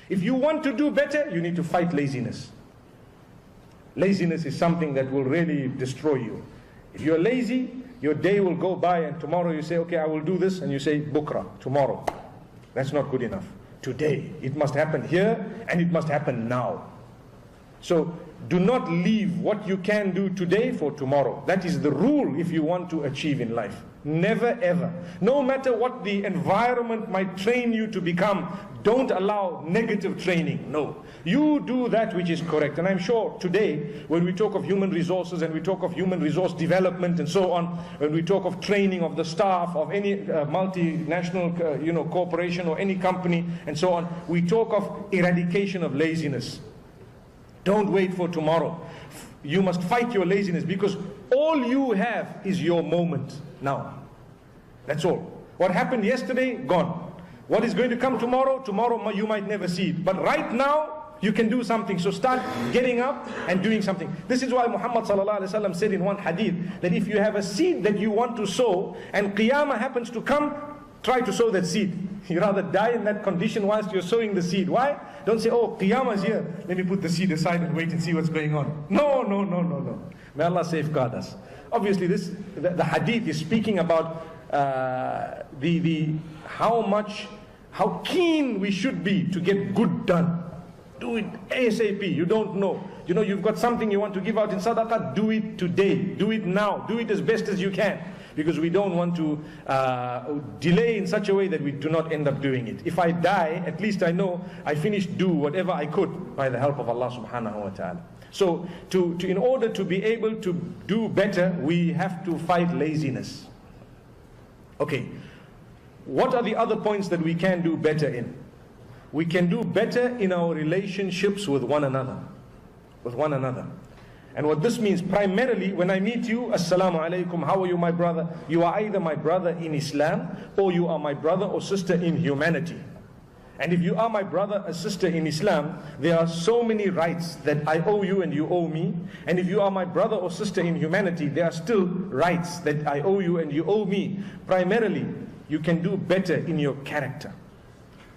If you want to do better, you need to fight laziness. Laziness is something that will really destroy you. If you're lazy, your day will go by and tomorrow you say, okay, I will do this, and you say, bukra, tomorrow. That's not good enough. Today, it must happen here and it must happen now. So do not leave what you can do today for tomorrow. That is the rule if you want to achieve in life. Never ever. No matter what the environment might train you to become, don't allow negative training. No. You do that which is correct. And I'm sure today, when we talk of human resources and we talk of human resource development and so on, when we talk of training of the staff of any multinational corporation or any company and so on, we talk of eradication of laziness. Don't wait for tomorrow. You must fight your laziness, because all you have is your moment now. That's all. What happened yesterday, gone. What is going to come tomorrow, tomorrow you might never see it. But right now, you can do something. So start getting up and doing something. This is why Muhammad ﷺ said in one hadith that if you have a seed that you want to sow and Qiyamah happens to come, try to sow that seed. You rather die in that condition whilst you're sowing the seed. Why? Don't say, oh, Qiyamah is here, let me put the seed aside and wait and see what's going on. No. May Allah safeguard us. Obviously the hadith is speaking about how keen we should be to get good done. Do it ASAP. You don't know. You've got something you want to give out in sadaqah, do it today. Do it now. Do it as best as you can. Because we don't want to delay in such a way that we do not end up doing it. If I die, at least I know I finished do whatever I could by the help of Allah subhanahu wa ta'ala. So in order to be able to do better, we have to fight laziness. Okay, what are the other points that we can do better in? We can do better in our relationships with one another. And what this means, primarily, when I meet you, Assalamu alaikum, how are you, my brother? You are either my brother in Islam, or you are my brother or sister in humanity. And if you are my brother or sister in Islam, there are so many rights that I owe you and you owe me. And if you are my brother or sister in humanity, there are still rights that I owe you and you owe me. Primarily, you can do better in your character.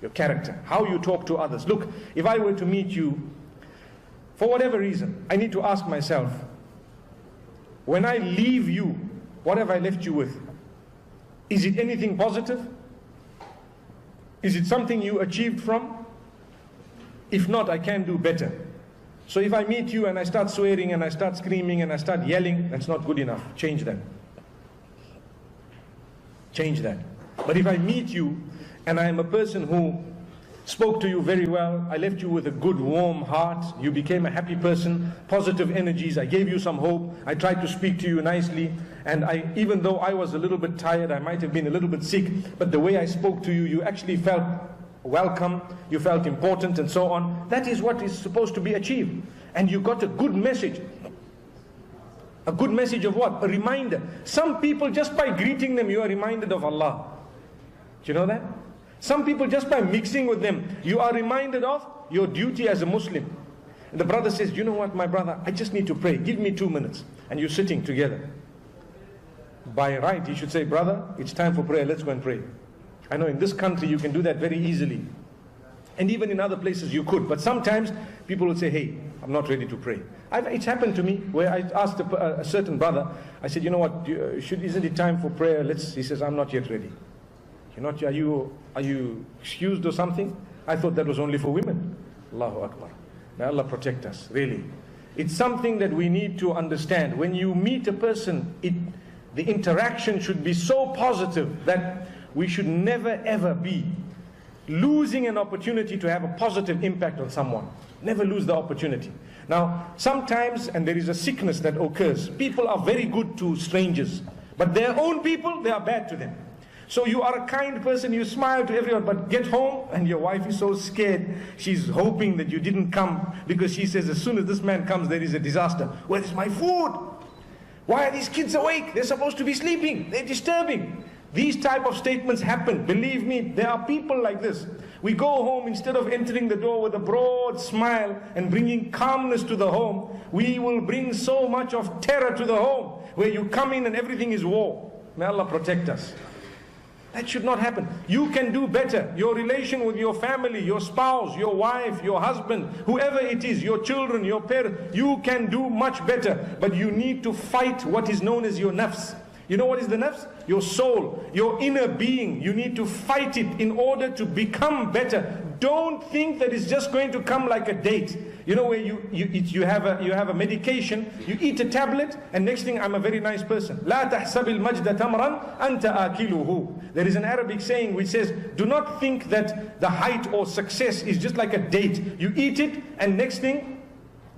Your character, how you talk to others. Look, if I were to meet you, for whatever reason, I need to ask myself, when I leave you, what have I left you with? Is it anything positive? Is it something you achieved from? If not, I can do better. So if I meet you and I start swearing and I start screaming and I start yelling, that's not good enough. Change that. Change that. But if I meet you and I am a person who spoke to you very well, I left you with a good warm heart, you became a happy person, positive energies, I gave you some hope, I tried to speak to you nicely, and even though I was a little bit tired, I might have been a little bit sick, but the way I spoke to you, you actually felt welcome, you felt important and so on. That is what is supposed to be achieved. And you got a good message. A good message of what? A reminder. Some people, just by greeting them, you are reminded of Allah. Do you know that? Some people, just by mixing with them, you are reminded of your duty as a Muslim. And the brother says, you know what, my brother, I just need to pray. Give me 2 minutes. And you're sitting together. By right, you should say, brother, it's time for prayer. Let's go and pray. I know in this country you can do that very easily. And even in other places you could. But sometimes people will say, hey, I'm not ready to pray. It's happened to me where I asked a certain brother, I said, you know what, isn't it time for prayer? He says, I'm not yet ready. Are you excused or something? I thought that was only for women. Allahu Akbar. May Allah protect us, really. It's something that we need to understand. When you meet a person, the interaction should be so positive that we should never ever be losing an opportunity to have a positive impact on someone. Never lose the opportunity. Now, sometimes, and there is a sickness that occurs, people are very good to strangers, but their own people, they are bad to them. So you are a kind person, you smile to everyone, but get home and your wife is so scared. She's hoping that you didn't come, because she says as soon as this man comes, there is a disaster. Where is my food? Why are these kids awake? They're supposed to be sleeping. They're disturbing. These type of statements happen. Believe me, there are people like this. We go home, instead of entering the door with a broad smile and bringing calmness to the home, we will bring so much of terror to the home, where you come in and everything is war. May Allah protect us. That should not happen. You can do better. Your relation with your family, your spouse, your wife, your husband, whoever it is, your children, your parents, you can do much better. But you need to fight what is known as your nafs. You know what is the nafs? Your soul, your inner being. You need to fight it in order to become better. Don't think that it's just going to come like a date. You know where you have a medication, you eat a tablet, and next thing, I'm a very nice person. لا تحسب المجد تمرا أنت آكله. There is an Arabic saying which says, do not think that the height or success is just like a date. You eat it, and next thing,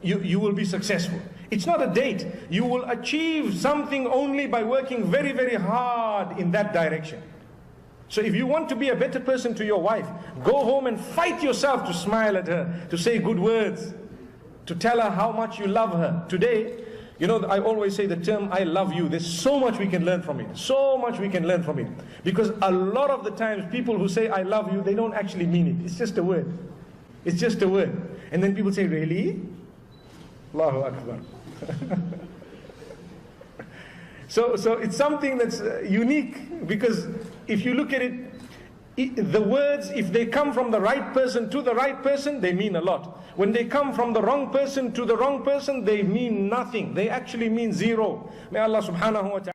you will be successful. It's not a date. You will achieve something only by working very, very hard in that direction. So if you want to be a better person to your wife, go home and fight yourself to smile at her, to say good words, to tell her how much you love her. Today, you know, I always say the term, I love you. There's so much we can learn from it. So much we can learn from it. Because a lot of the times, people who say, I love you, they don't actually mean it. It's just a word. It's just a word. And then people say, really? Allahu Akbar. So it's something that's unique, because if you look at it, the words, if they come from the right person to the right person, they mean a lot. When they come from the wrong person to the wrong person, they mean nothing. They actually mean zero. May Allah subhanahu wa ta'ala